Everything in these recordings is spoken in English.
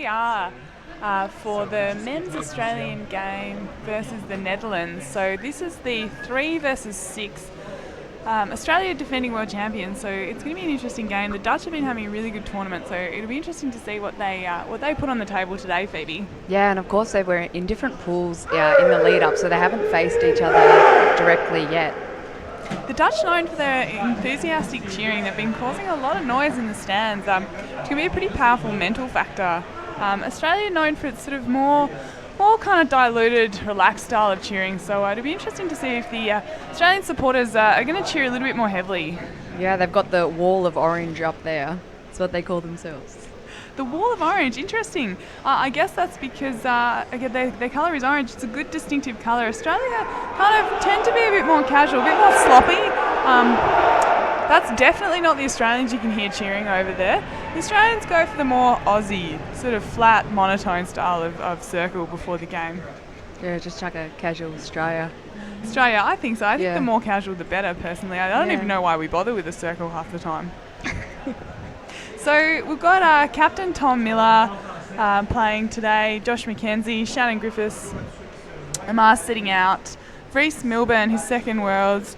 we are for the men's Australian game versus the Netherlands. So this is the 3 versus 6. Australia defending world champions, so it's going to be an interesting game. The Dutch have been having a really good tournament, so it'll be interesting to see what they put on the table today, Phoebe. Yeah, and of course they were in different pools in the lead up, so they haven't faced each other directly yet. The Dutch, known for their enthusiastic cheering, they've been causing a lot of noise in the stands. It's going to be a pretty powerful mental factor. Australia known for its sort of more kind of diluted, relaxed style of cheering. So it'll be interesting to see if the Australian supporters are going to cheer a little bit more heavily. Yeah, they've got the wall of orange up there. That's what they call themselves. The wall of orange, interesting. I guess that's because again, their colour is orange. It's a good distinctive colour. Australia kind of tend to be a bit more casual, a bit more sloppy. That's definitely not the Australians you can hear cheering over there. The Australians go for the more Aussie, sort of flat, monotone style of circle before the game. Yeah, just chuck a casual Australia. Australia, I think so. I think the more casual the better, personally. I don't even know why we bother with a circle half the time. So we've got Captain Tom Miller playing today, Josh McKenzie, Shannon Griffiths, Amar sitting out, Reece Milburn, his second Worlds,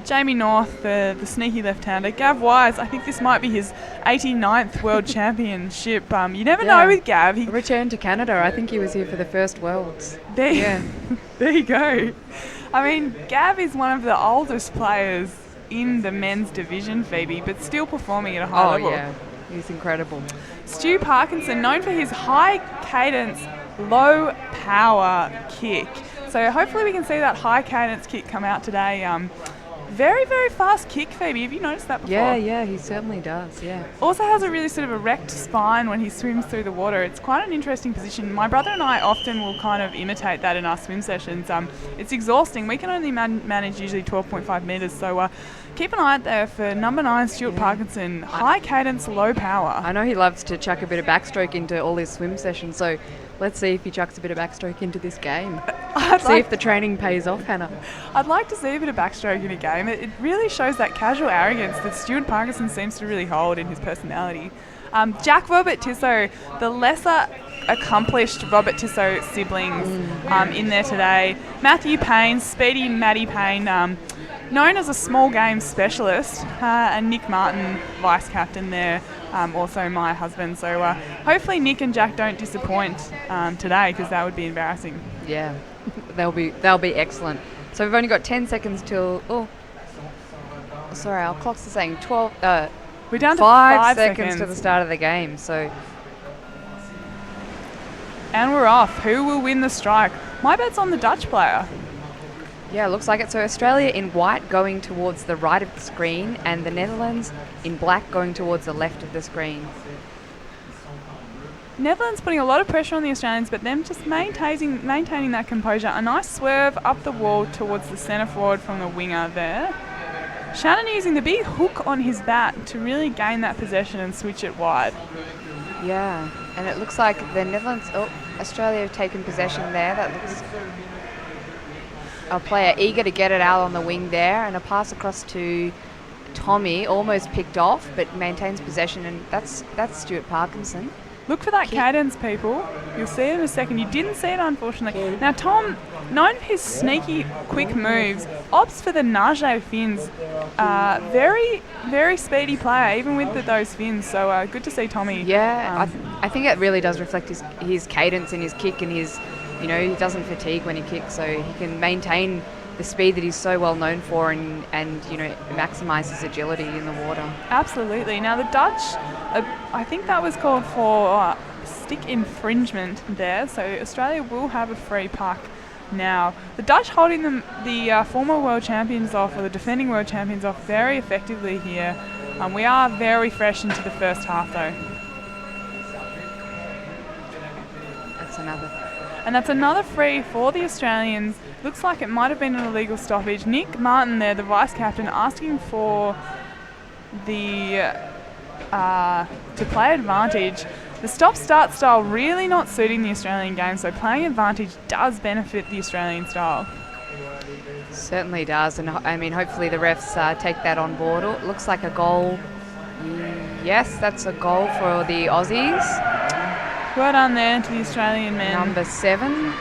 Jamie North, the sneaky left-hander, Gav Wise. I think this might be his 89th World Championship. You never know with Gav. He returned to Canada. I think he was here for the first Worlds. There you go. I mean, Gav is one of the oldest players in the men's division, Phoebe, but still performing at a high level. Oh, yeah. He's incredible. Stu Parkinson, known for his high cadence, low power kick. So hopefully we can see that high cadence kick come out today. Very, very fast kick, Phoebe. Have you noticed that before? Yeah, he certainly does, yeah. Also has a really sort of erect spine when he swims through the water. It's quite an interesting position. My brother and I often will kind of imitate that in our swim sessions. It's exhausting. We can only manage usually 12.5 metres, so keep an eye out there for number 9, Stuart Parkinson. High cadence, low power. I know he loves to chuck a bit of backstroke into all his swim sessions, so let's see if he chucks a bit of backstroke into this game. See if the training pays off, Hannah. I'd like to see a bit of backstroke in a game. It really shows that casual arrogance that Stuart Parkinson seems to really hold in his personality. Jack Robert Tissot, the lesser accomplished Robert Tissot siblings in there today. Matthew Payne, speedy Matty Payne, known as a small game specialist, and Nick Martin, vice captain there, also my husband. So hopefully Nick and Jack don't disappoint today, because that would be embarrassing. Yeah, they'll be excellent. So we've only got 10 seconds till. Oh, sorry, our clocks are saying 12. We're down to 5 seconds to the start of the game. So. And we're off. Who will win the strike? My bet's on the Dutch player. Yeah, looks like it. So Australia in white going towards the right of the screen, and the Netherlands in black going towards the left of the screen. Netherlands putting a lot of pressure on the Australians, but them just maintaining that composure. A nice swerve up the wall towards the centre forward from the winger there. Shannon using the big hook on his bat to really gain that possession and switch it wide. Yeah, and it looks like the Netherlands, Australia have taken possession there. That looks a player eager to get it out on the wing there, and a pass across to Tommy, almost picked off, but maintains possession, and that's Stuart Parkinson. Look for that cadence, people. You'll see it in a second. You didn't see it, unfortunately. Now, Tom, known for his sneaky, quick moves, opts for the nage fins. Very, very speedy player, even with those fins. So good to see Tommy. Yeah, I think it really does reflect his cadence and his kick, and his, he doesn't fatigue when he kicks, so he can maintain the speed that he's so well known for, and maximise his agility in the water. Absolutely. Now the Dutch, I think that was called for stick infringement there, so Australia will have a free puck now. The Dutch holding the former world champions off, or the defending world champions off, very effectively here. We are very fresh into the first half though. That's another free for the Australians. Looks like it might have been an illegal stoppage. Nick Martin there, the vice captain, asking for the to play advantage. The stop-start style really not suiting the Australian game, so playing advantage does benefit the Australian style. Certainly does, and I mean, hopefully the refs take that on board. It looks like a goal. Yes, that's a goal for the Aussies. Well done there to the Australian men. Number 7. Number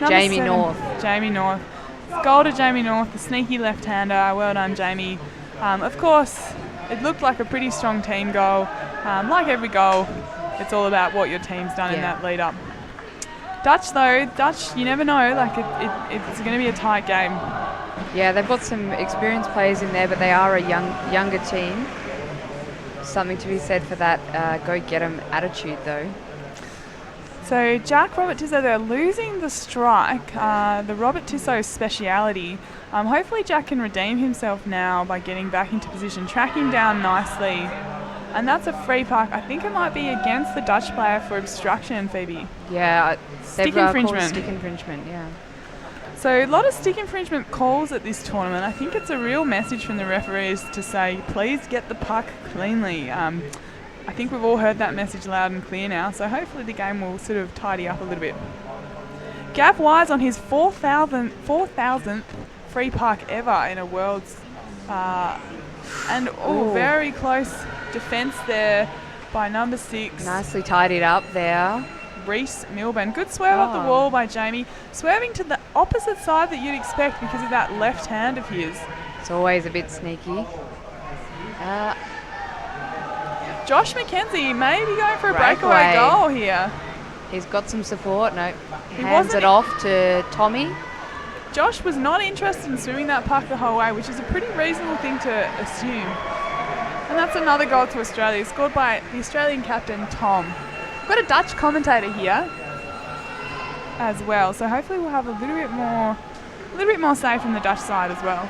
Jamie 7, North. Jamie North. Goal to Jamie North, the sneaky left-hander. Well done, Jamie. Of course, it looked like a pretty strong team goal. Like every goal, it's all about what your team's done in that lead-up. Dutch, though, you never know. Like it's going to be a tight game. Yeah, they've got some experienced players in there, but they are a younger team. Something to be said for that go-get-'em attitude, though. So Jack, Robert Tissot, they're losing the strike, the Robert Tissot speciality. Hopefully Jack can redeem himself now by getting back into position, tracking down nicely. And that's a free puck. I think it might be against the Dutch player for obstruction, Phoebe. Yeah, stick infringement. Stick infringement, yeah. So a lot of stick infringement calls at this tournament. I think it's a real message from the referees to say, please get the puck cleanly. I think we've all heard that message loud and clear now, so hopefully the game will sort of tidy up a little bit. Gav Wise on his 4,000th free puck ever in a Worlds. Very close defence there by number 6. Nicely tidied up there. Reese Milburn. Good swerve off the wall by Jamie. Swerving to the opposite side that you'd expect because of that left hand of his. It's always a bit sneaky. Josh McKenzie may be going for a breakaway goal here. He's got some support. No, hands it off to Tommy. Josh was not interested in swimming that puck the whole way, which is a pretty reasonable thing to assume. And that's another goal to Australia, scored by the Australian captain, Tom. We've got a Dutch commentator here as well, so hopefully we'll have a little bit more say from the Dutch side as well.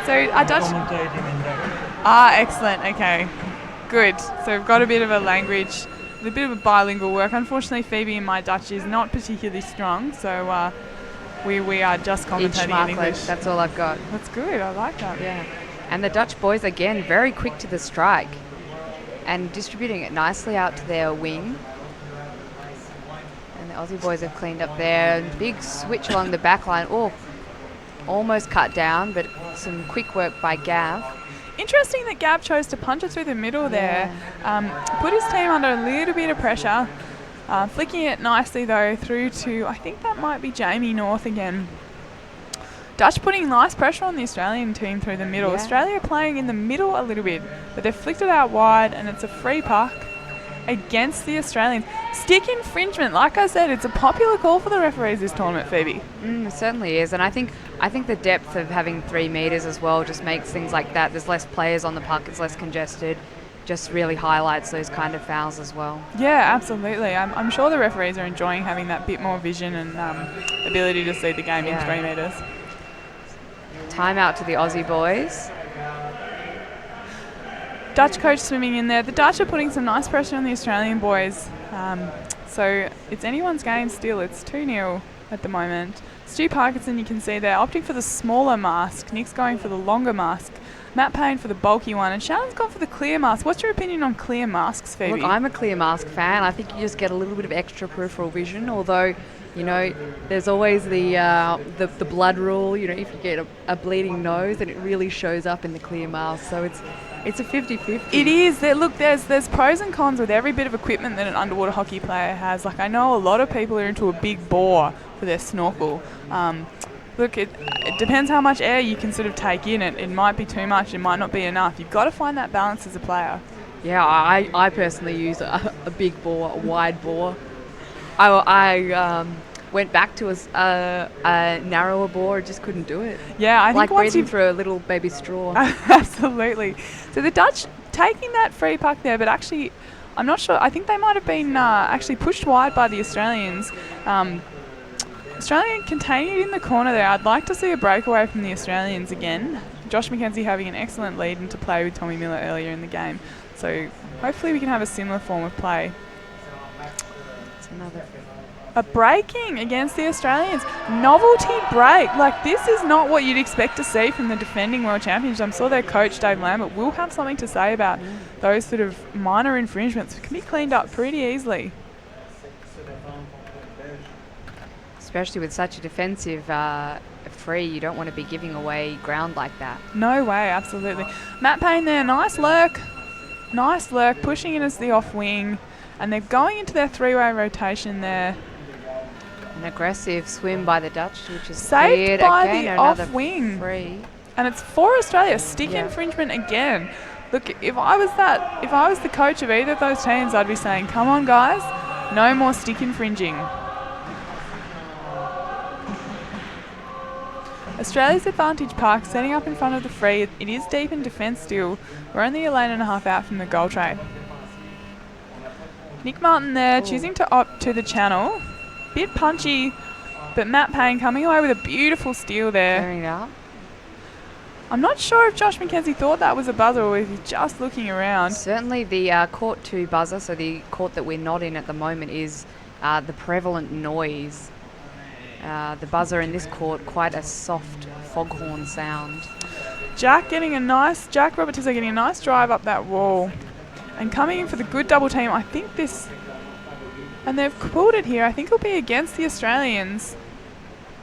So our Dutch... excellent, okay. Good. So we've got a bit of a language, a bit of a bilingual work. Unfortunately, Phoebe and my Dutch is not particularly strong, so we are just commentating in English. That's all I've got. That's good, I like that. Yeah. And the Dutch boys, again, very quick to the strike and distributing it nicely out to their wing. And the Aussie boys have cleaned up there. Big switch along the back line. Oh, almost cut down, but some quick work by Gav. Interesting that Gav chose to punch it through the middle there. Put his team under a little bit of pressure. Flicking it nicely, though, through to, I think that might be Jamie North again. Dutch putting nice pressure on the Australian team through the middle. Yeah. Australia playing in the middle a little bit, but they've flicked it out wide, and it's a free puck against the Australians. Stick infringement, like I said, it's a popular call for the referees this tournament, Phoebe. It certainly is, and I think the depth of having 3 metres as well just makes things like that. There's less players on the puck, it's less congested. Just really highlights those kind of fouls as well. Yeah, absolutely. I'm sure the referees are enjoying having that bit more vision and ability to see the game in 3 metres. Timeout to the Aussie boys. Dutch coach swimming in there. The Dutch are putting some nice pressure on the Australian boys. So it's anyone's game still. It's 2-0 at the moment. Stu Parkinson, you can see there, opting for the smaller mask. Nick's going for the longer mask. Matt Payne for the bulky one. And Shannon's gone for the clear mask. What's your opinion on clear masks, Phoebe? Look, I'm a clear mask fan. I think you just get a little bit of extra peripheral vision, although, you know, there's always the blood rule. You know, if you get a bleeding nose, then it really shows up in the clear mask. So it's a 50-50. It is. Look, there's pros and cons with every bit of equipment that an underwater hockey player has. Like, I know a lot of people are into a big bore for their snorkel. Look, it depends how much air you can sort of take in. It might be too much. It might not be enough. You've got to find that balance as a player. Yeah, I personally use a big bore, a wide bore. I went back to a narrower bore, just couldn't do it. Yeah, I think like breathing through a little baby straw. Absolutely. So the Dutch taking that free puck there, but actually, I'm not sure. I think they might have been actually pushed wide by the Australians. Australian containing it in the corner there. I'd like to see a breakaway from the Australians again. Josh McKenzie having an excellent lead into play with Tommy Miller earlier in the game. So hopefully we can have a similar form of play. It's another... A breaking against the Australians. Novelty break. Like, this is not what you'd expect to see from the defending world champions. I'm sure their coach, Dave Lambert, will have something to say about those sort of minor infringements. It can be cleaned up pretty easily. especially with such a defensive free. You don't want to be giving away ground like that. No way, absolutely. Matt Payne there, nice lurk, pushing in as the off wing, and they're going into their three-way rotation there. An aggressive swim by the Dutch, which is saved cleared. by Again, the another off wing, free. and it's for Australia. Stick Yeah. infringement again. Look, if I was the coach of either of those teams, I'd be saying, come on guys, no more stick infringing. Australia's advantage park setting up in front of the free. It is deep in defence still. We're only a lane and a half out from the goal trade. Nick Martin there, choosing to opt to the channel. Bit punchy, but Matt Payne coming away with a beautiful steal there. Clearing it up. I'm not sure if Josh McKenzie thought that was a buzzer or if he's just looking around. Certainly the court 2 buzzer, so the court that we're not in at the moment, is the prevalent noise. The buzzer in this court, quite a soft foghorn sound. Jack Robert Tizzo getting a nice drive up that wall. And coming in for the good double team, I think this... And they've pulled it here. I think it'll be against the Australians.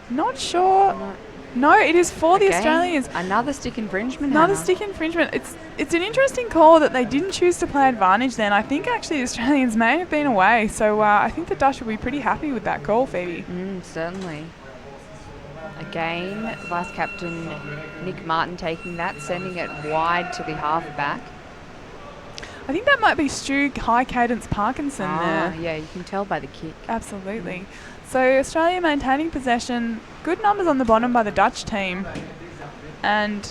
Not sure. No, it is for the Australians. Another stick infringement. Another stick infringement. It's an interesting call that they didn't choose to play advantage then. I think actually the Australians may have been away. So I think the Dutch will be pretty happy with that call, Phoebe. Certainly. Again, Vice Captain Nick Martin taking that, sending it wide to the half-back. I think that might be Stu High Cadence Parkinson there. Yeah, you can tell by the kick. Absolutely. So Australia maintaining possession. Good numbers on the bottom by the Dutch team. And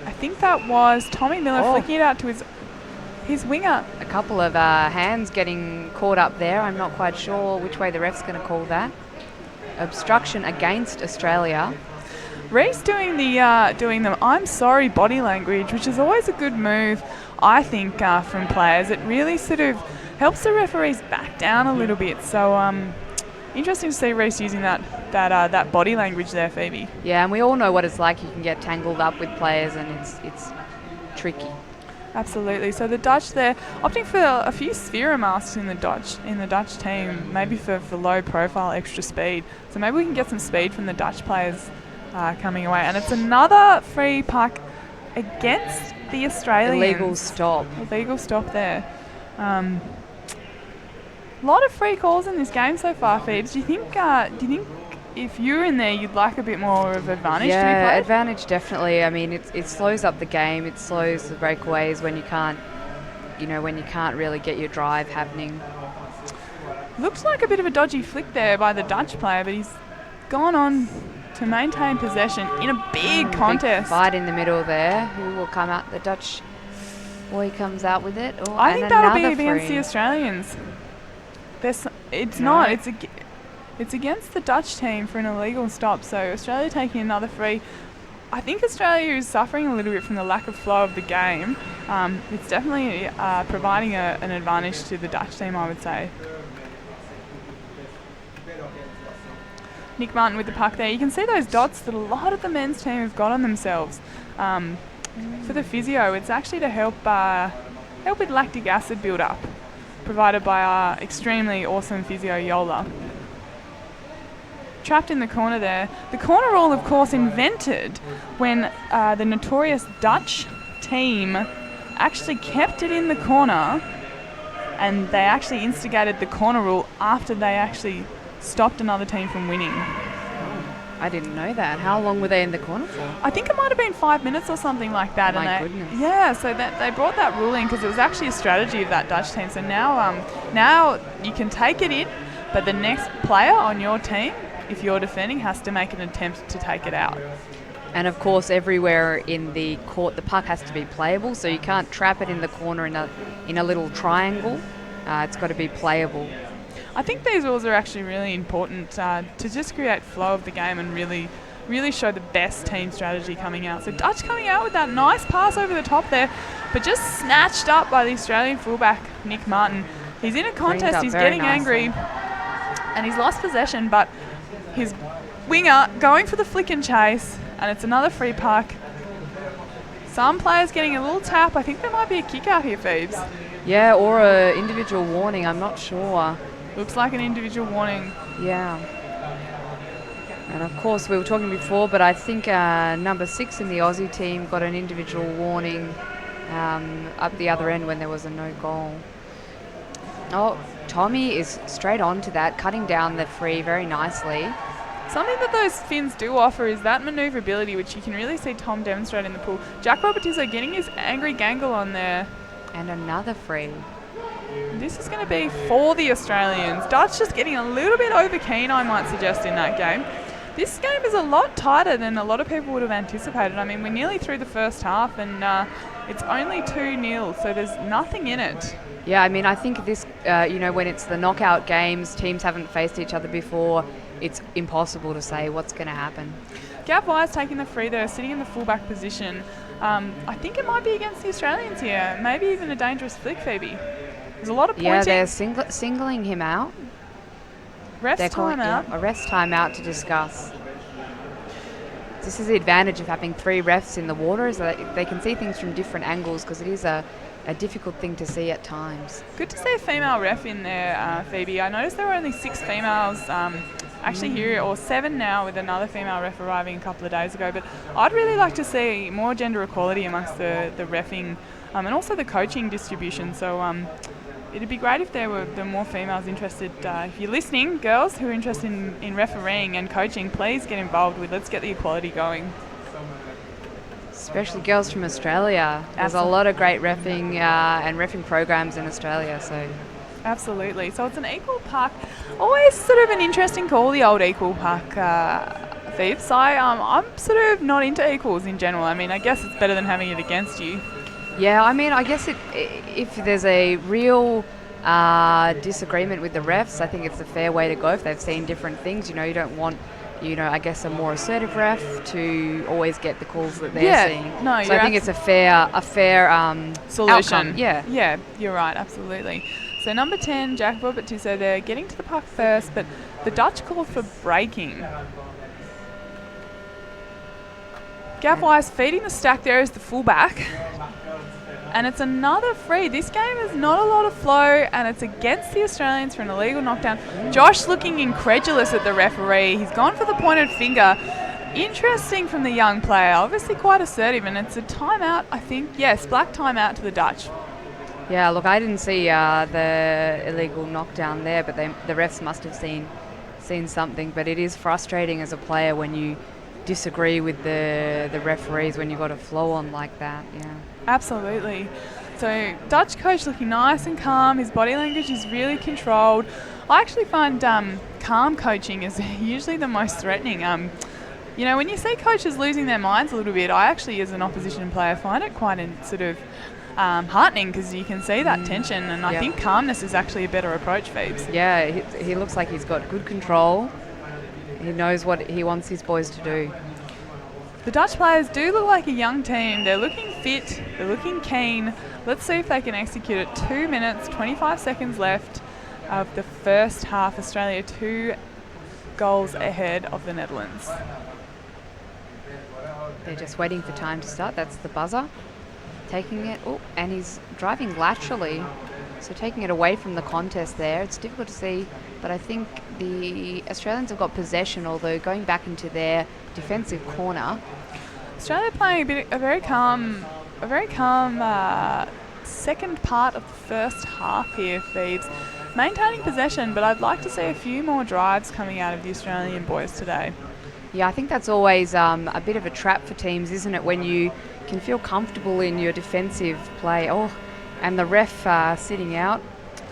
I think that was Tommy Miller flicking it out to his winger. A couple of hands getting caught up there. I'm not quite sure which way the ref's going to call that. Obstruction against Australia. Reece doing the I'm sorry body language, which is always a good move, I think, from players. It really sort of helps the referees back down a little bit. So interesting to see Reece using that body language there, Phoebe. Yeah, and we all know what it's like. You can get tangled up with players, and it's tricky. Absolutely. So the Dutch there opting for a few Sphera masks in the Dutch team, maybe for low profile extra speed. So maybe we can get some speed from the Dutch players coming away. And it's another free puck against the Australians. Illegal stop there. A lot of free calls in this game so far, Phoebes. Do you think if you're in there, you'd like a bit more of advantage to be played? Yeah, advantage definitely. I mean, it slows up the game. It slows the breakaways when you can't really get your drive happening. Looks like a bit of a dodgy flick there by the Dutch player, but he's gone on to maintain possession in a big contest. Big fight in the middle there. Who will come out? The Dutch boy comes out with it. I think that'll be against the Australians. It's against the Dutch team for an illegal stop, so Australia taking another free. I think Australia is suffering a little bit from the lack of flow of the game. It's definitely providing an advantage to the Dutch team, I would say. Nick Martin with the puck there. You can see those dots that a lot of the men's team have got on themselves. For the physio, it's actually to help with lactic acid build-up, provided by our extremely awesome physio Yola. Trapped in the corner there. The corner rule, of course, invented when the notorious Dutch team actually kept it in the corner, and they actually instigated the corner rule after they actually stopped another team from winning. I didn't know that. How long were they in the corner for? I think it might have been 5 minutes or something like that. My goodness. Yeah, so they brought that rule in because it was actually a strategy of that Dutch team. So now you can take it in, but the next player on your team, if you're defending, has to make an attempt to take it out. And of course, everywhere in the court, the puck has to be playable, so you can't trap it in the corner in a little triangle. It's got to be playable. I think these rules are actually really important to just create flow of the game and really show the best team strategy coming out. So Dutch coming out with that nice pass over the top there, but just snatched up by the Australian fullback, Nick Martin. He's in a contest, he's getting angry, and he's lost possession, but his winger going for the flick and chase, and it's another free puck. Some players getting a little tap. I think there might be a kick out here, Phoebes. Yeah, or an individual warning, I'm not sure. Looks like an individual warning. Yeah. And of course, we were talking before, but I think number 6 in the Aussie team got an individual warning up the other end when there was a no goal. Oh, Tommy is straight on to that, cutting down the free very nicely. Something that those fins do offer is that manoeuvrability, which you can really see Tom demonstrate in the pool. Jack Robertizzo getting his angry gangle on there. And another free. This is going to be for the Australians. Dutch just getting a little bit over keen, I might suggest, in that game. This game is a lot tighter than a lot of people would have anticipated. I mean, we're nearly through the first half and it's only 2-0, so there's nothing in it. Yeah, I mean, I think this, when it's the knockout games, teams haven't faced each other before, it's impossible to say what's going to happen. Gav Wise taking the free there, sitting in the fullback position. I think it might be against the Australians here. Maybe even a dangerous flick, Phoebe. There's a lot of pointing. Yeah, they're singling him out. Rest timeout. A rest timeout to discuss. This is the advantage of having 3 refs in the water, is that they can see things from different angles, because it is a difficult thing to see at times. Good to see a female ref in there, Phoebe. I noticed there were only 6 females actually here, or 7 now, with another female ref arriving a couple of days ago. But I'd really like to see more gender equality amongst the reffing and also the coaching distribution. So it'd be great if there were more females interested. If you're listening, girls who are interested in refereeing and coaching, please get involved with. Let's get the equality going. Especially girls from Australia. There's a lot of great reffing and reffing programs in Australia. So absolutely. So it's an equal puck. Always sort of an interesting call, the old equal puck, Phoebes. I'm sort of not into equals in general. I mean, I guess it's better than having it against you. Yeah, I mean, I guess if there's a real disagreement with the refs, I think it's a fair way to go if they've seen different things. You don't want, I guess a more assertive ref to always get the calls that they're seeing. No, so I think it's a fair solution. Outcome. Yeah, you're right, absolutely. So number 10, Jack Robertizzo there, getting to the puck first, but the Dutch called for breaking. Gav Wise feeding the stack there as the fullback. And it's another free. This game is not a lot of flow, and it's against the Australians for an illegal knockdown. Josh looking incredulous at the referee. He's gone for the pointed finger. Interesting from the young player. Obviously quite assertive, and it's a timeout, I think. Yes, black timeout to the Dutch. Yeah, look, I didn't see the illegal knockdown there, but the refs must have seen something. But it is frustrating as a player when you disagree with the referees when you've got a flow on like that. Yeah. Absolutely. So Dutch coach looking nice and calm. His body language is really controlled. I actually find calm coaching is usually the most threatening. When you see coaches losing their minds a little bit, I actually, as an opposition player, find it quite sort of heartening, because you can see that tension, and I think calmness is actually a better approach, Phoebes. Yeah, he looks like he's got good control. He knows what he wants his boys to do. The Dutch players do look like a young team. They're looking fit. They're looking keen. Let's see if they can execute it. 2 minutes, 25 seconds left of the first half. Australia 2 goals ahead of the Netherlands. They're just waiting for time to start. That's the buzzer. Taking it. Oh, and he's driving laterally. So taking it away from the contest there. It's difficult to see, but I think the Australians have got possession, although going back into their defensive corner. Australia playing a very calm second part of the first half here, Phoebes. Maintaining possession, but I'd like to see a few more drives coming out of the Australian boys today. Yeah, I think that's always a bit of a trap for teams, isn't it, when you can feel comfortable in your defensive play. Oh, and the ref sitting out,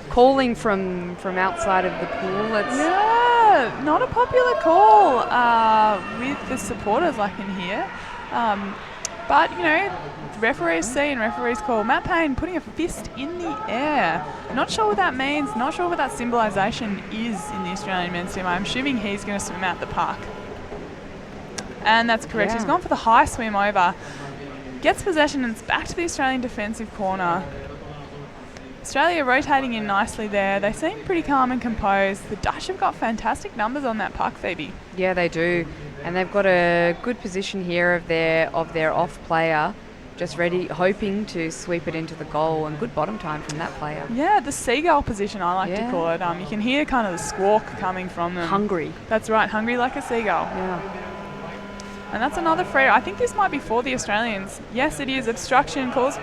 calling from outside of the pool. Yeah, not a popular call with the supporters, I can hear. But, referees see and referees call. Matt Payne putting a fist in the air. Not sure what that means, not sure what that symbolisation is in the Australian men's team. I'm assuming he's going to swim out the park. And that's correct. Yeah. He's gone for the high swim over. Gets possession, and it's back to the Australian defensive corner. Australia rotating in nicely there. They seem pretty calm and composed. The Dutch have got fantastic numbers on that puck, Phoebe. Yeah, they do. And they've got a good position here of their off player. just ready, hoping to sweep it into the goal, and good bottom time from that player. Yeah, the seagull position, I like to call it. You can hear kind of the squawk coming from them. Hungry. That's right, hungry like a seagull. Yeah. And that's another free. I think this might be for the Australians. Yes, it is. Obstruction called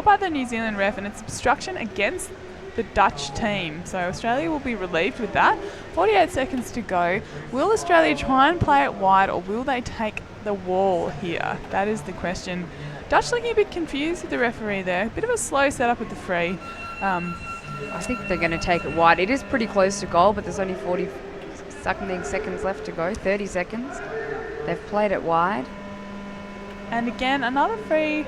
by the New Zealand ref, and it's obstruction against the Dutch team. So Australia will be relieved with that. 48 seconds to go. Will Australia try and play it wide, or will they take the wall here? That is the question. Dutch looking a bit confused with the referee there. Bit of a slow setup with the free. I think they're going to take it wide. It is pretty close to goal, but there's only 40 something seconds left to go. 30 seconds. They've played it wide. And again, another free.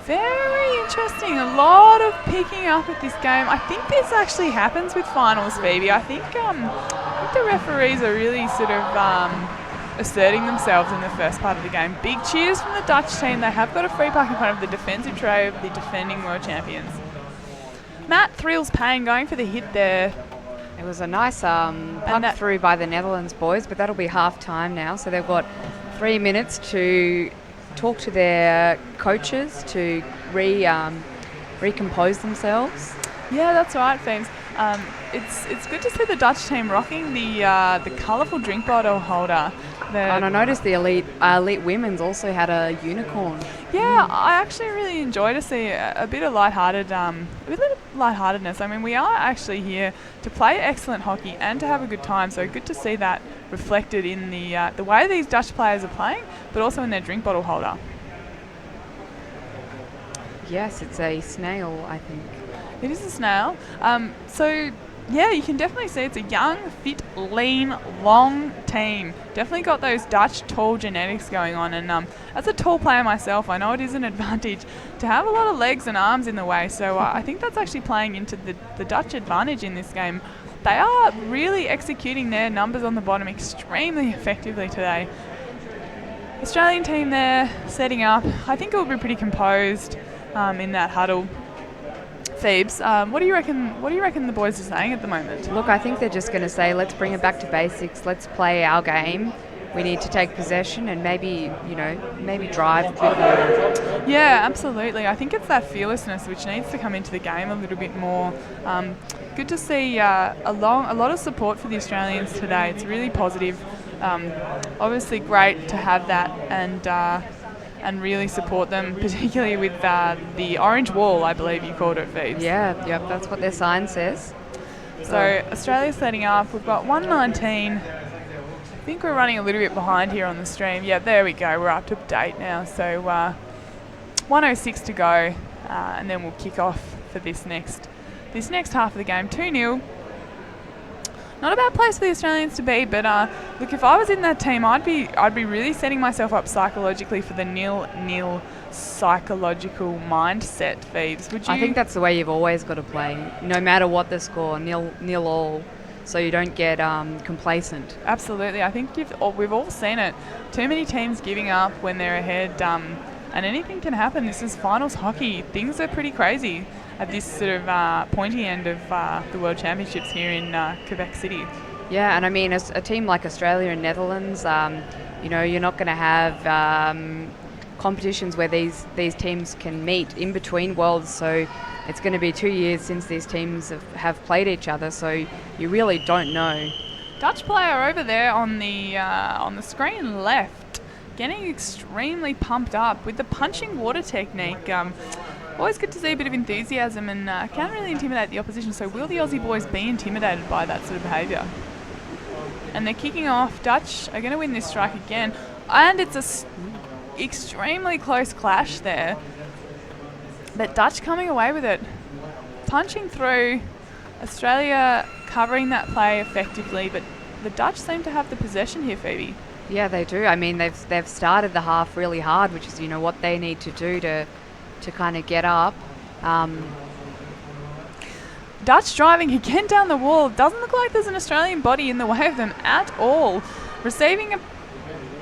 Very interesting. A lot of picking up at this game. I think this actually happens with finals, Phoebe. I think the referees are really sort of asserting themselves in the first part of the game. Big cheers from the Dutch team. They have got a free puck in front of the defensive tray of the defending world champions. Matt Thrills Payne going for the hit there. It was a nice puck through by the Netherlands boys, but that'll be half time now. So they've got 3 minutes to talk to their coaches to recompose themselves. Yeah, that's right, Phoebes. It's good to see the Dutch team rocking the colourful drink bottle holder. And I noticed the elite women's also had a unicorn. Yeah, I actually really enjoy to see a bit of lightheartedness. I mean, we are actually here to play excellent hockey and to have a good time. So good to see that reflected in the way these Dutch players are playing, but also in their drink bottle holder. Yes, it's a snail, I think. It is a snail. So yeah, you can definitely see it's a young, fit, lean, long team. Definitely got those Dutch tall genetics going on. And as a tall player myself, I know it is an advantage to have a lot of legs and arms in the way. So I think that's actually playing into the Dutch advantage in this game. They are really executing their numbers on the bottom extremely effectively today. Australian team there setting up. I think it will be pretty composed in that huddle. Phoebes, what do you reckon the boys are saying at the moment? Look, I think they're just going to say, let's bring it back to basics. Let's play our game. We need to take possession and maybe drive a bit more. Yeah, absolutely. I think it's that fearlessness which needs to come into the game a little bit more. Good to see a lot of support for the Australians today. It's really positive. Obviously great to have that and really support them, particularly with the orange wall, I believe you called it, Phoebes. Yeah, yep, that's what their sign says. So Australia's setting up. We've got 1:19. I think we're running a little bit behind here on the stream. Yeah, there we go. We're up to date now. So 1:06 to go, and then we'll kick off for this next half of the game. 2-0. Not a bad place for the Australians to be, but look, if I was in that team, I'd be really setting myself up psychologically for the 0-0 psychological mindset, Phoebes. Would you? I think that's the way you've always got to play, no matter what the score, 0-0 all, so you don't get complacent. Absolutely, I think we've all seen it. Too many teams giving up when they're ahead, and anything can happen. This is finals hockey. Things are pretty crazy at this sort of pointy end of the World Championships here in Quebec City. Yeah, and I mean, as a team like Australia and Netherlands, you're not going to have competitions where these teams can meet in between worlds. So it's going to be 2 years since these teams have played each other. So you really don't know. Dutch player over there on the screen left, getting extremely pumped up with the punching water technique. Always good to see a bit of enthusiasm and can really intimidate the opposition. So will the Aussie boys be intimidated by that sort of behaviour? And they're kicking off. Dutch are going to win this strike again. And it's a extremely close clash there. But Dutch coming away with it. Punching through. Australia covering that play effectively. But the Dutch seem to have the possession here, Phoebe. Yeah, they do. I mean, they've started the half really hard, which is, what they need to do to kind of get up. Dutch driving again down the wall. Doesn't look like there's an Australian body in the way of them at all. Receiving a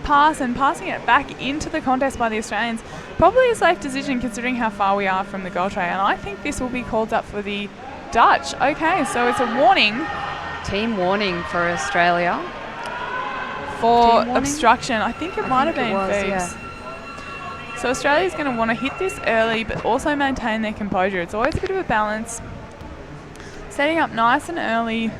pass and passing it back into the contest by the Australians. Probably a safe decision considering how far we are from the goal tray. And I think this will be called up for the Dutch. Okay, so it's a warning. Team warning for Australia. for Team warning? obstruction. I think it might have been Phoebes. Yeah. So Australia's going to want to hit this early, but also maintain their composure. It's always a bit of a balance. Setting up nice and early.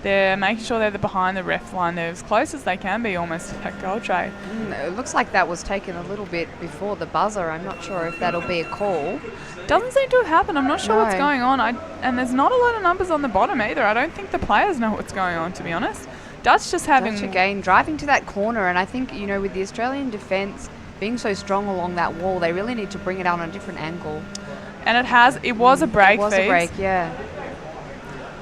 They're making sure they're behind the ref line. They're as close as they can be almost to that goal tray. It looks like that was taken a little bit before the buzzer. I'm not sure if that'll be a call. Doesn't seem to have happened. I'm not sure what's No. going on. And there's not a lot of numbers on the bottom either. I don't think the players know what's going on, to be honest. Dutch just having... Dutch again driving to that corner, and I think, you know, with the Australian defence being so strong along that wall, they really need to bring it out on a different angle. And it was a break, It was a Phoebes. break, yeah.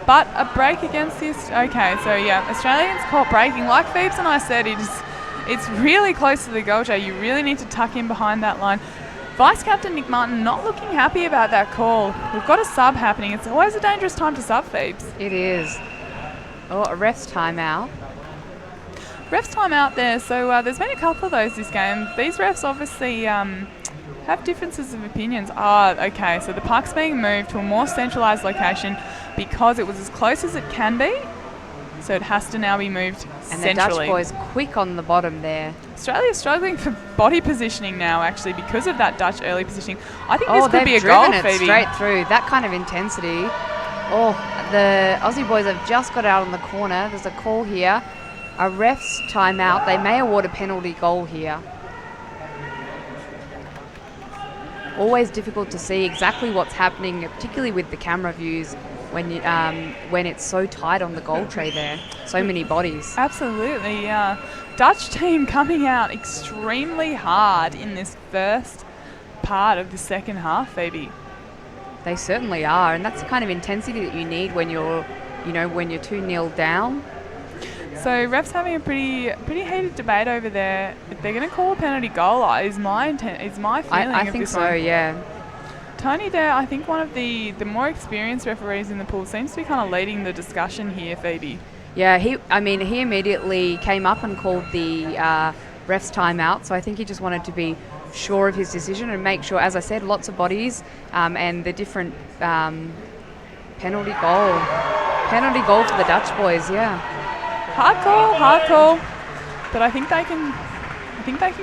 But a break against this... Okay, so yeah, Australians caught breaking. Like Phoebes and I said, it's really close to the goal tray. You really need to tuck in behind that line. Vice-Captain Nick Martin not looking happy about that call. We've got a sub happening. It's always a dangerous time to sub, Phoebes. It is. Oh, a ref's timeout. Ref's timeout there. So there's been a couple of those this game. These refs obviously have differences of opinions. Okay, so the puck's being moved to a more centralised location because it was as close as it can be. So it has to now be moved And centrally. the Dutch boys quick on the bottom there. Australia's struggling for body positioning now, actually, because of that Dutch early positioning. I think this could they've be a driven goal, it Phoebe. straight through. That kind of intensity. Oh, the Aussie boys have just got out on the corner. There's a call here. A ref's timeout. They may award a penalty goal here. Always difficult to see exactly what's happening, particularly with the camera views when it's so tight on the goal tray there. So many bodies. Absolutely, yeah. Dutch team coming out extremely hard in this first part of the second half, Phoebe. They certainly are, and that's the kind of intensity that you need when you're 2-0 down. So refs having a pretty heated debate over there. If they're going to call a penalty goal, is my feeling. I of think this so, one. yeah. Tony there, I think one of the more experienced referees in the pool, seems to be kind of leading the discussion here, Phoebe. Yeah, he immediately came up and called the ref's timeout, so I think he just wanted to be sure of his decision and make sure, as I said, lots of bodies and the different penalty goal for the Dutch boys, yeah. Hard call, but I think they can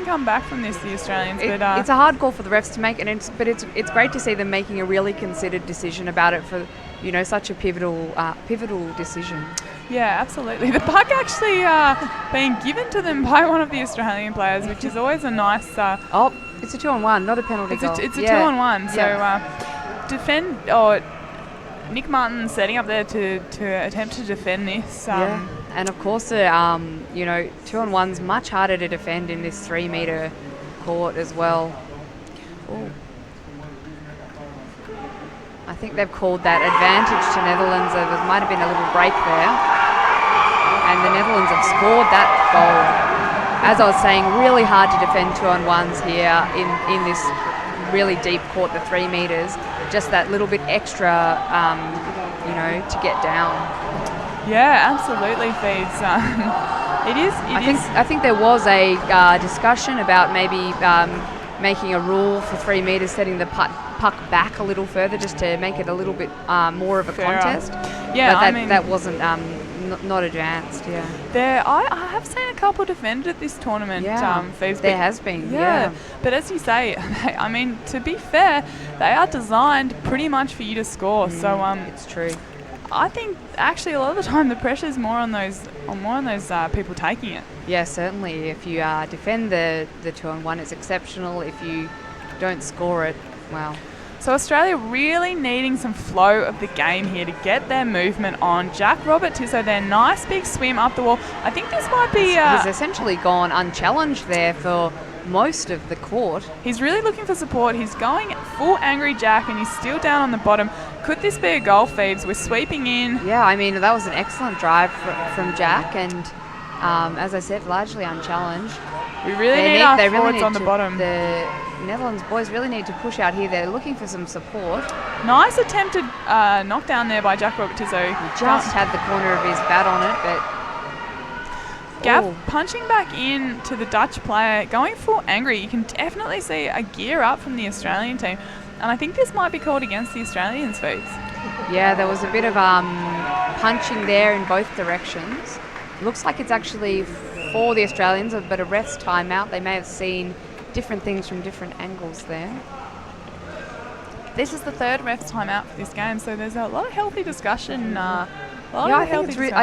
come back from this, the Australians. It's a hard call for the refs to make, and it's great to see them making a really considered decision about it for, you know, such a pivotal decision. Yeah, absolutely. The puck actually being given to them by one of the Australian players, which is always a nice... it's a 2-on-1, not a penalty goal. It's a 2-on-1, so Nick Martin setting up there to attempt to defend this. And of course, 2-on-1's much harder to defend in this 3-metre court as well. Ooh. I think they've called that advantage to Netherlands. There might have been a little break there. And the Netherlands have scored that goal. As I was saying, really hard to defend 2-on-1s here in this really deep court, the 3 metres. Just that little bit extra, to get down. Yeah, absolutely, Phoebes. I think there was a discussion about maybe making a rule for 3 metres, setting the puck back a little further just to make it a little bit more of a contest. Yeah, but that wasn't not advanced. Yeah. I have seen a couple defended at this tournament. Phoebes, there has been. Yeah. But as you say, I mean, to be fair, they are designed pretty much for you to score. So it's true. I think actually a lot of the time the pressure is more on those people taking it. Yeah, certainly. If you defend the 2-on-1, it's exceptional. If you don't score it, well. So Australia really needing some flow of the game here to get their movement on. Jack Robert Tissot there, nice big swim up the wall. I think this might be... he's essentially gone unchallenged there for most of the court. He's really looking for support. He's going full angry Jack and he's still down on the bottom. Could this be a goal, Phoebes? We're sweeping in. Yeah, I mean, that was an excellent drive from Jack and, as I said, largely unchallenged. We really need our forwards on the bottom. The Netherlands boys really need to push out here. They're looking for some support. Nice attempted knockdown there by Jack Robert Tissot. He just had the corner of his bat on it, but... Gav punching back in to the Dutch player, going full angry. You can definitely see a gear up from the Australian team. And I think this might be called against the Australians, Phoebes. Yeah, there was a bit of punching there in both directions. Looks like it's actually for the Australians, but a ref's timeout. They may have seen different things from different angles there. This is the third ref's timeout for this game, so there's a lot of healthy discussion. I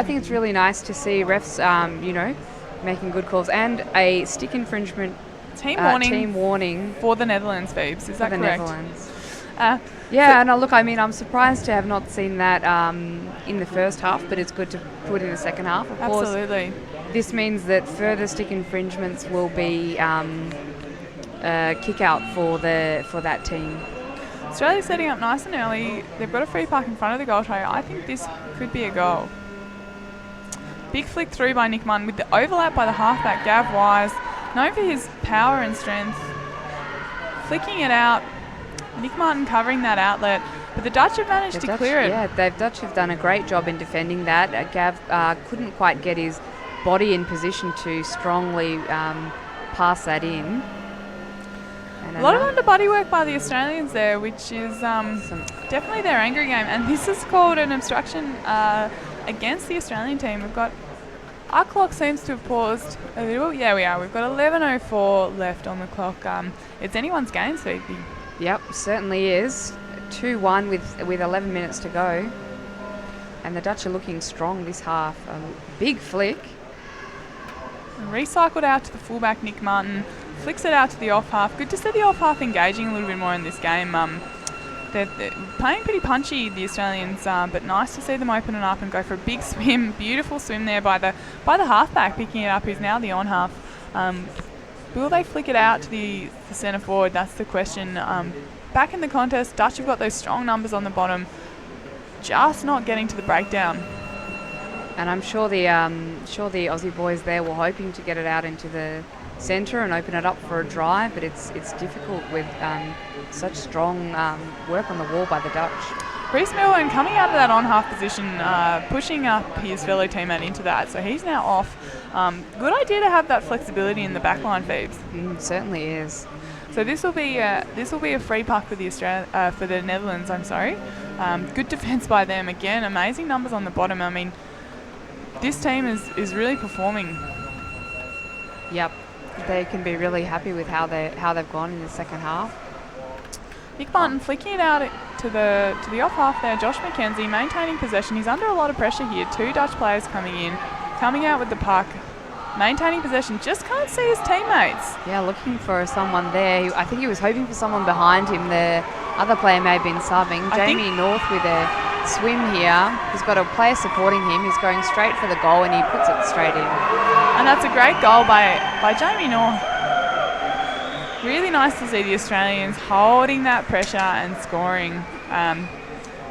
think it's really nice to see refs, making good calls, and a stick infringement team warning for the Netherlands, Phoebes. Is that correct? Netherlands. I'm surprised to have not seen that in the first half, but it's good to put in the second half. Of absolutely. course, this means that further stick infringements will be kick out for that team. Australia's setting up nice and early. They've got a free puck in front of the goal tray. I think this could be a goal. Big flick through by Nick Martin with the overlap by the halfback, Gav Wise. Known for his power and strength. Flicking it out. Nick Martin covering that outlet. But the Dutch have managed to clear it. Yeah, the Dutch have done a great job in defending that. Gav couldn't quite get his body in position to strongly pass that in. A lot of underbody work by the Australians there, which is definitely their angry game. And this is called an obstruction against the Australian team. We've got... Our clock seems to have paused a little. Yeah, we are. We've got 11:04 left on the clock. It's anyone's game, Phoebe. Yep, certainly is. 2-1 with 11 minutes to go. And the Dutch are looking strong this half. Big flick. Recycled out to the fullback, Nick Martin. Flicks it out to the off half. Good to see the off half engaging a little bit more in this game. They're playing pretty punchy, the Australians, but nice to see them open it up and go for a big swim. Beautiful swim there by the halfback, picking it up, who's now the on half. Will they flick it out to the centre forward? That's the question. Back in the contest, Dutch have got those strong numbers on the bottom, just not getting to the breakdown. And I'm sure the Aussie boys there were hoping to get it out into the centre and open it up for a drive, but it's difficult with such strong work on the wall by the Dutch. Reece Milburn coming out of that on-half position, pushing up his fellow teammate into that, so he's now off. Good idea to have that flexibility in the backline, Phoebes. Certainly is. So this will be a free puck for the Netherlands. I'm sorry. Good defence by them again. Amazing numbers on the bottom. I mean, this team is really performing. Yep. They can be really happy with how they've gone in the second half. Nick Martin flicking it out to the off half there. Josh McKenzie maintaining possession. He's under a lot of pressure here. Two Dutch players coming out with the puck, maintaining possession. Just can't see his teammates. Yeah, looking for someone there. I think he was hoping for someone behind him. The other player may have been subbing. Jamie North with a swim here. He's got a player supporting him. He's going straight for the goal and he puts it straight in. And that's a great goal by Jamie North. Really nice to see the Australians holding that pressure and scoring.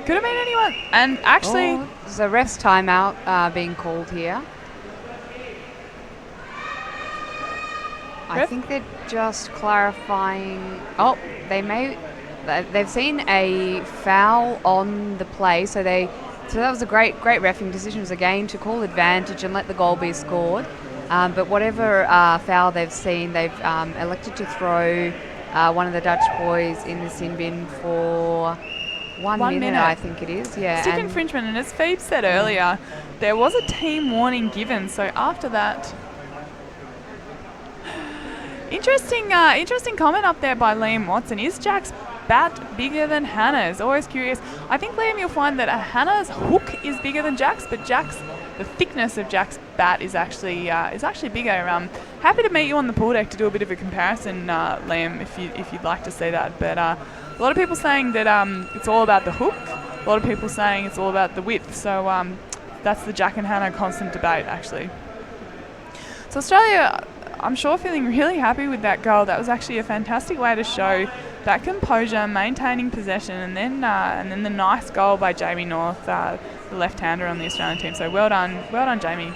Could have been anyone. And actually... there's a ref's timeout being called here. I think they're just clarifying... they've seen a foul on the play, so that was a great reffing decision. It was a game to call advantage and let the goal be scored. But whatever foul they've seen, they've elected to throw one of the Dutch boys in the sin bin for one minute, I think it is. Yeah. Stick infringement, and as Phoebe said earlier, there was a team warning given. So after that, interesting comment up there by Liam Watson. Is Jack's bat bigger than Hannah's? Always curious. I think, Liam, you'll find that Hannah's hook is bigger than Jack's, but the thickness of Jack's bat is actually bigger. Happy to meet you on the pool deck to do a bit of a comparison, Liam, if you'd like to see that. But a lot of people saying that it's all about the hook. A lot of people saying it's all about the width. So that's the Jack and Hannah constant debate, actually. So Australia, I'm sure, feeling really happy with that goal. That was actually a fantastic way to show that composure, maintaining possession, and then the nice goal by Jamie North, the left-hander on the Australian team. So well done, Jamie.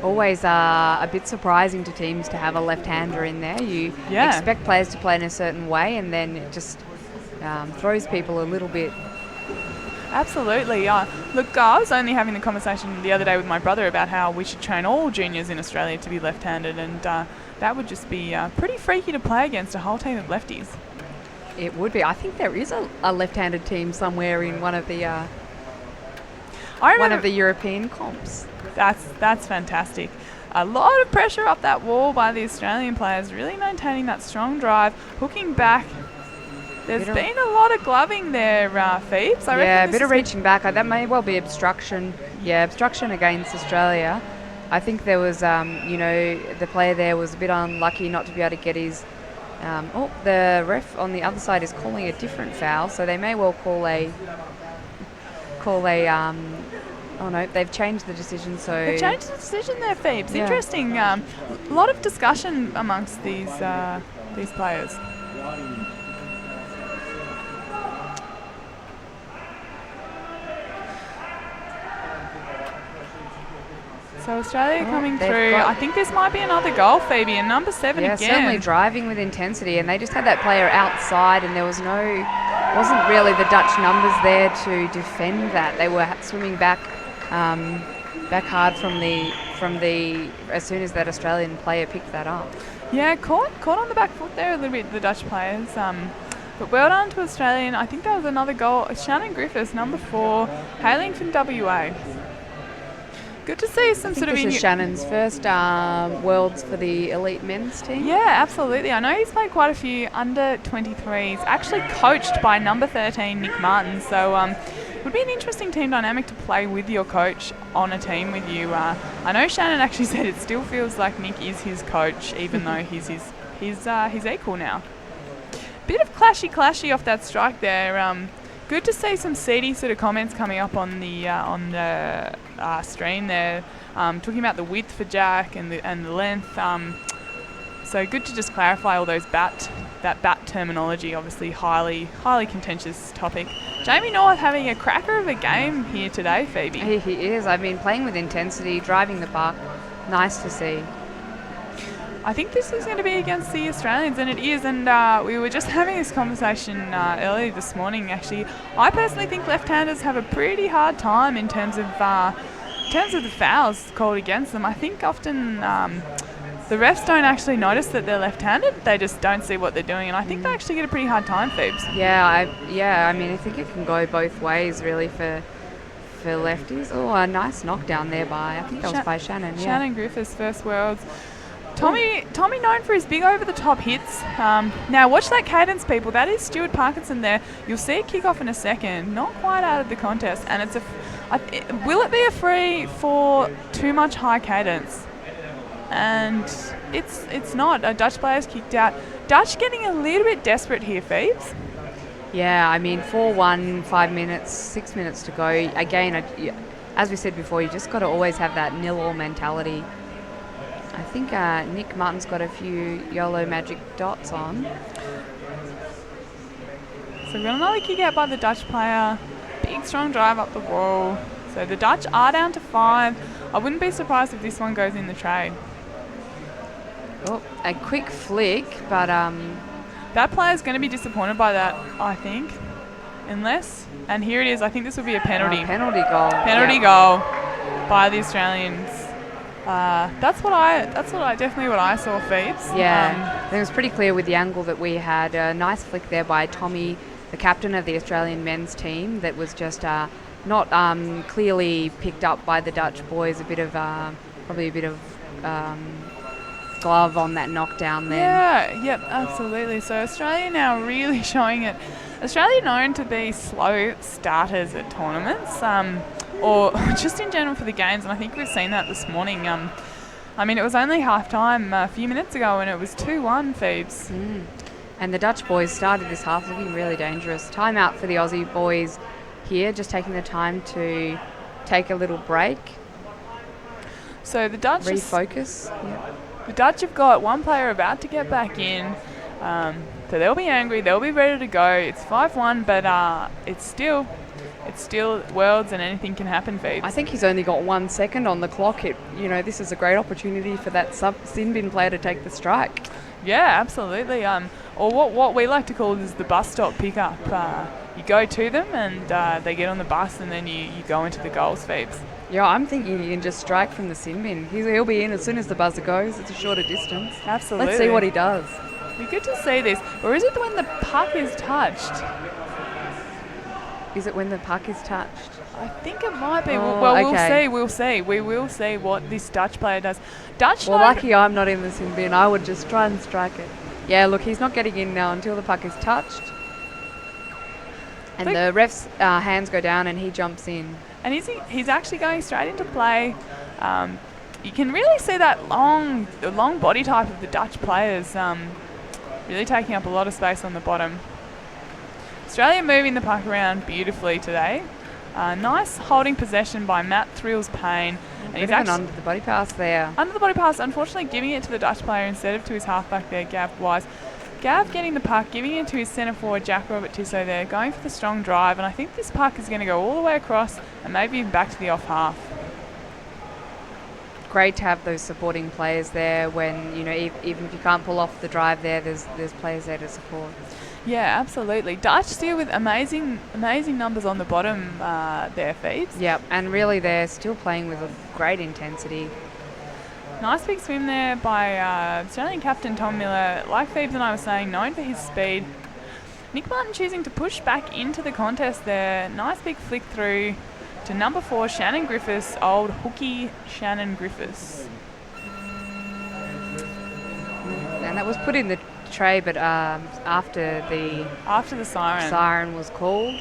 Always a bit surprising to teams to have a left-hander in there. You expect players to play in a certain way, and then it just throws people a little bit. Absolutely. Look, I was only having the conversation the other day with my brother about how we should train all juniors in Australia to be left-handed, and that would just be pretty freaky to play against a whole team of lefties. It would be. I think there is a left-handed team somewhere in one of the European comps. That's fantastic. A lot of pressure up that wall by the Australian players, really maintaining that strong drive, hooking back. There's been a lot of gloving there, Phoebes. Yeah, a bit of reaching back. That may well be obstruction. Yeah, obstruction against Australia. I think there was, the player there was a bit unlucky not to be able to get his... the ref on the other side is calling a different foul, so they may well call a... oh no, they've changed the decision, so... They've changed the decision there, Phoebes. Yeah. Interesting. A lot of discussion amongst these players. So Australia coming through. I think this might be another goal, Phoebe, and number 7 again. Yeah, certainly driving with intensity, and they just had that player outside, and there wasn't really the Dutch numbers there to defend that. They were swimming back hard from the as soon as that Australian player picked that up. Yeah, caught on the back foot there a little bit, the Dutch players. But well done to Australia, and I think that was another goal. Shannon Griffiths, number 4, hailing from WA. Good to see some sort of... This is Shannon's first Worlds for the elite men's team. Yeah, absolutely. I know he's played quite a few under 23s, actually coached by number 13, Nick Martin. So it would be an interesting team dynamic to play with your coach on a team with you. I know Shannon actually said it still feels like Nick is his coach, even though he's his equal now. Bit of clashy off that strike there. Good to see some seedy sort of comments coming up on the stream there, talking about the width for Jack and the length. So good to just clarify all those bat terminology. Obviously, highly contentious topic. Jamie North having a cracker of a game here today, Phoebe. He is. I mean, playing with intensity, driving the puck. Nice to see. I think this is going to be against the Australians, and it is. And we were just having this conversation earlier this morning. Actually, I personally think left-handers have a pretty hard time in terms of the fouls called against them. I think often the refs don't actually notice that they're left-handed; they just don't see what they're doing, and I think they actually get a pretty hard time, Phoebes. Yeah, I mean, I think it can go both ways, really, for lefties. Oh, a nice knockdown there I think that was by Shannon. Yeah. Shannon Griffiths, first Worlds. Tommy known for his big over-the-top hits. Now watch that cadence, people. That is Stuart Parkinson there. You'll see it kick off in a second. Not quite out of the contest. And will it be a free for too much high cadence? And it's not. A Dutch player's kicked out. Dutch getting a little bit desperate here, Phoebes. Yeah, I mean, 4-1, 5 minutes, 6 minutes to go. Again, as we said before, you just got to always have that nil-all mentality. I think Nick Martin's got a few YOLO magic dots on. So we've got another kick out by the Dutch player. Big strong drive up the wall. So the Dutch are down to 5. I wouldn't be surprised if this one goes in the trade. Oh, a quick flick, but... that player's going to be disappointed by that, I think. Unless... And here it is. I think this will be a penalty. Penalty goal. Penalty goal by the Australians. That's definitely what I saw, Phoebes. Yeah, it was pretty clear with the angle that we had. A nice flick there by Tommy, the captain of the Australian men's team, that was just not clearly picked up by the Dutch boys. Probably a bit of glove on that knockdown there. Yeah, yep, absolutely. So Australia now really showing it. Australia known to be slow starters at tournaments. Or just in general for the games, and I think we've seen that this morning. I mean, it was only half-time a few minutes ago, and it was 2-1, Phoebes. And the Dutch boys started this half looking really dangerous. Timeout for the Aussie boys here, just taking the time to take a little break. So the Dutch... Refocus. The Dutch have got one player about to get back in. So they'll be angry, they'll be ready to go. It's 5-1, but it's still Worlds and anything can happen, Phoebes. I think he's only got 1 second on the clock. This is a great opportunity for that sin bin player to take the strike. Yeah, absolutely. Or what we like to call is the bus stop pickup. You go to them and they get on the bus and then you go into the goals, Phoebes. Yeah, I'm thinking you can just strike from the sin bin. He'll be in as soon as the buzzer goes. It's a shorter distance. Absolutely. Let's see what he does. It'd be good to see this. Or is it when the puck is touched? Is it when the puck is touched? I think it might be. Oh, Well, okay. we'll see. We will see what this Dutch player does. Dutch Well, know- lucky I'm not in the sin bin. I would just try and strike it. Yeah, look, he's not getting in now until the puck is touched. And the ref's hands go down and he jumps in. And he's actually going straight into play. You can really see that the long body type of the Dutch players really taking up a lot of space on the bottom. Australia moving the puck around beautifully today. Nice holding possession by Matt Thrills Payne. And he's actually under the body pass there. under the body pass, unfortunately giving it to the Dutch player instead of to his halfback there, Gav Wise. Gav getting the puck, giving it to his centre forward, Jack Robert Tissot there, going for the strong drive, and I think this puck is going to go all the way across and maybe even back to the off half. Great to have those supporting players there when, you know, even if you can't pull off the drive there, there's players there to support. Yeah, absolutely. Dutch still with amazing numbers on the bottom there, Phoebes. Yep, and really they're still playing with a great intensity. Nice big swim there by Australian captain Tom Miller. Like Phoebes and I were saying, known for his speed. Nick Martin choosing to push back into the contest there. Nice big flick through to number 4, Shannon Griffiths, old hooky Shannon Griffiths. And that was put in the tray, but after the siren was called.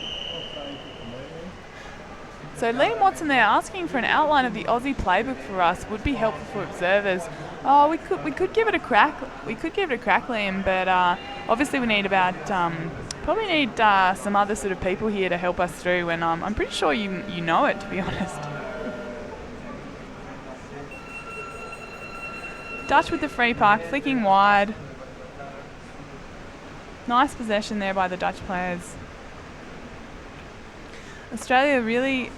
So Liam Watson there asking for an outline of the Aussie playbook for us would be helpful for observers. Oh, we could give it a crack. We could give it a crack, Liam, but obviously we need probably need some other sort of people here to help us through, and I'm pretty sure you know it, to be honest. Dutch with the free puck, flicking wide. Nice possession there by the Dutch players. Australia really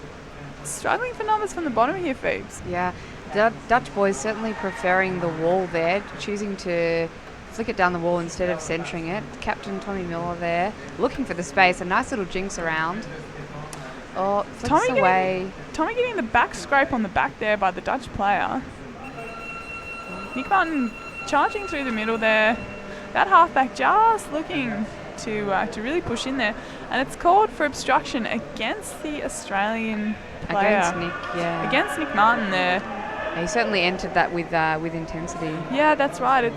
struggling for numbers from the bottom here, Phoebes. Yeah, Dutch boys certainly preferring the wall there, choosing to flick it down the wall instead of centering it. Captain Tommy Miller there, looking for the space, a nice little jinx around. Oh, flicks away. Tommy getting the back scrape on the back there by the Dutch player. Nick Martin charging through the middle there. That halfback just looking to really push in there, and it's called for obstruction against the Australian player. Against Nick Martin there. Yeah, he certainly entered that with intensity. Yeah, that's right.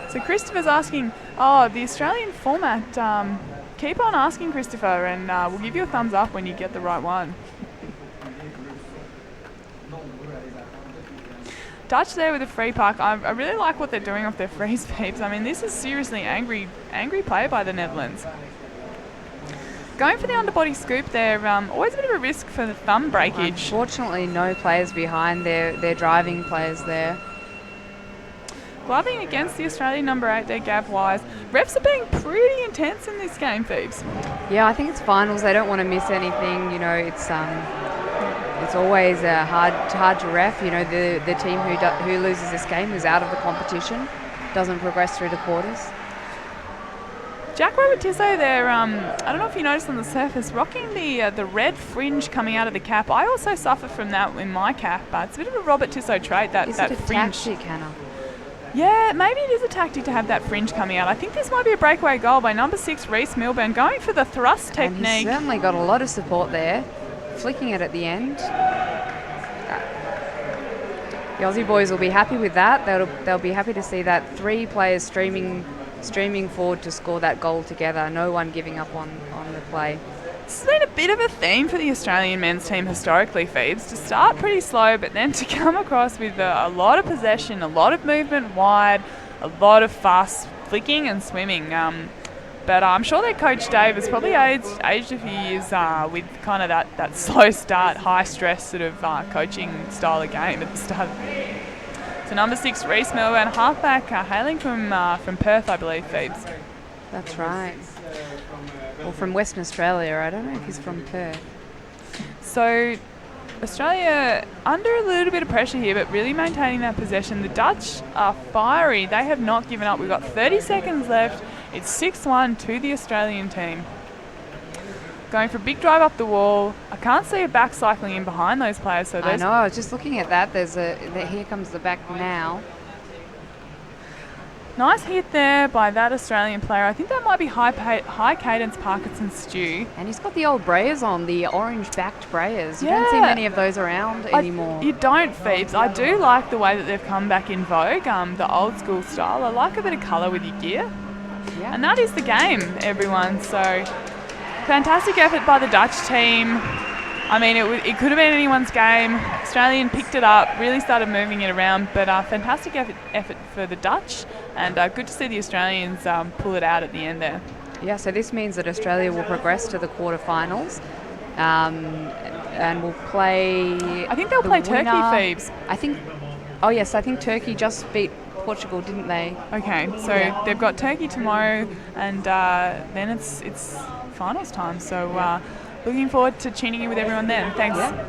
So Christopher's asking, the Australian format. Keep on asking, Christopher, and we'll give you a thumbs up when you get the right one. Dutch there with a free puck. I really like what they're doing off their freeze peeps. I mean, this is seriously angry play by the Netherlands. Going for the underbody scoop there, always a bit of a risk for the thumb breakage. Unfortunately, no players behind their driving players there. Gloving against the Australian number 8 there, Gav Wise. Refs are being pretty intense in this game, Phoebes. Yeah, I think it's finals. They don't want to miss anything. You know, it's always hard to ref. You know, the team who loses this game is out of the competition, doesn't progress through the quarters. Jack Robert Tissot there, I don't know if you noticed on the surface, rocking the red fringe coming out of the cap. I also suffer from that in my cap, but it's a bit of a Robert Tissot trait, that fringe. Is it a tactic, Hannah? Yeah, maybe it is a tactic to have that fringe coming out. I think this might be a breakaway goal by number 6, Reece Milburn, going for the thrust technique. And he's certainly got a lot of support there, flicking it at the end. The Aussie boys will be happy with that. They'll be happy to see that 3 players streaming forward to score that goal together. No one giving up on the play. This has been a bit of a theme for the Australian men's team historically, Phoebes, to start pretty slow but then to come across with a lot of possession, a lot of movement wide, a lot of fast flicking and swimming. But I'm sure their coach Dave has probably aged a few years with kind of that slow start, high stress sort of coaching style of game at the start. So number 6, Reece Milburn, halfback, hailing from Perth, I believe, Phoebes. That's right. Or from Western Australia. I don't know if he's from Perth. So Australia under a little bit of pressure here, but really maintaining that possession. The Dutch are fiery. They have not given up. We've got 30 seconds left. It's 6-1 to the Australian team. Going for a big drive up the wall. I can't see a back cycling in behind those players. So I know. I was just looking at that. Here comes the back now. Nice hit there by that Australian player. I think that might be high cadence Parkinson Stew. And he's got the old brayers on, the orange-backed brayers. You don't see many of those around anymore. You don't, Phoebes. I do like the way that they've come back in vogue, the old school style. I like a bit of colour with your gear. Yeah. And that is the game, everyone. So, fantastic effort by the Dutch team. I mean, it could have been anyone's game. Australian picked it up, really started moving it around, but fantastic effort for the Dutch, and good to see the Australians pull it out at the end there. Yeah, so this means that Australia will progress to the quarterfinals, and will play. I think they'll play Turkey, Phoebes. I think Turkey just beat Portugal, didn't they? Okay, so they've got Turkey tomorrow, and then it's finals time. So looking forward to tuning in with everyone then. Thanks. Yeah.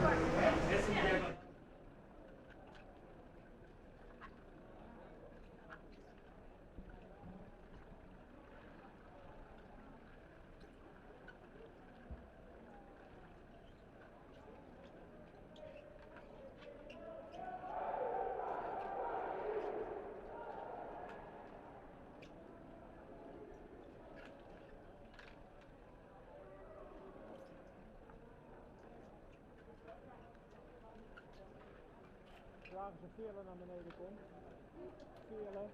Vragen ze Veerle naar beneden komt. Veerle.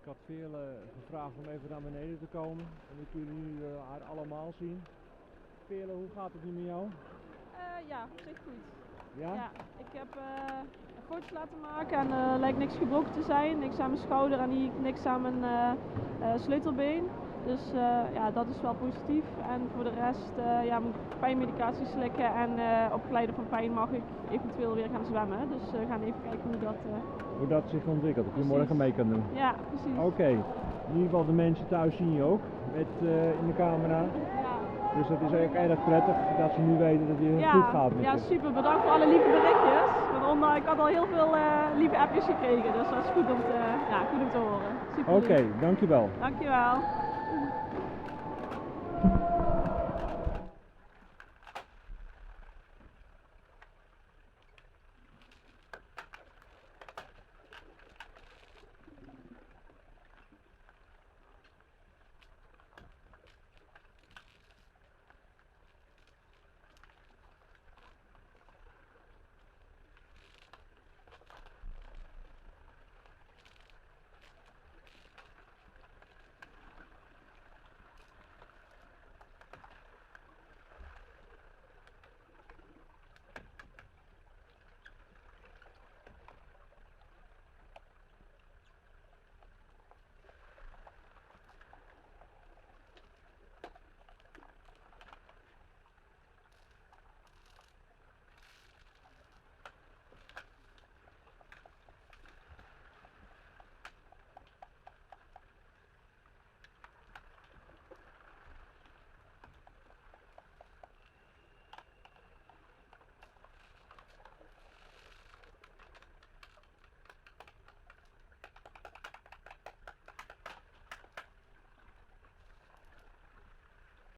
Ik had Veerle gevraagd om even naar beneden te komen. En dan kunnen jullie haar allemaal zien. Veerle, hoe gaat het nu met jou? Ja, op zich goed. Ja? Ja, ik heb een foto's laten maken en lijkt niks gebroken te zijn. Niks aan mijn schouder en niks aan mijn sleutelbeen. Dus ja, dat is wel positief. En voor de rest moet ik pijnmedicatie slikken en op geleide van pijn mag ik eventueel weer gaan zwemmen. Dus we gaan even kijken hoe dat zich ontwikkelt, of je morgen mee kan doen. Ja, precies. Oké. In ieder geval de mensen thuis zien je ook met, in de camera. Ja. Dus dat is ook erg prettig dat ze nu weten dat je goed gaat met je. Ja, super. Bedankt voor alle lieve berichtjes. Ik had al heel veel lieve appjes gekregen, dus dat is goed om te horen. Super. Oké, dankjewel. Dankjewel.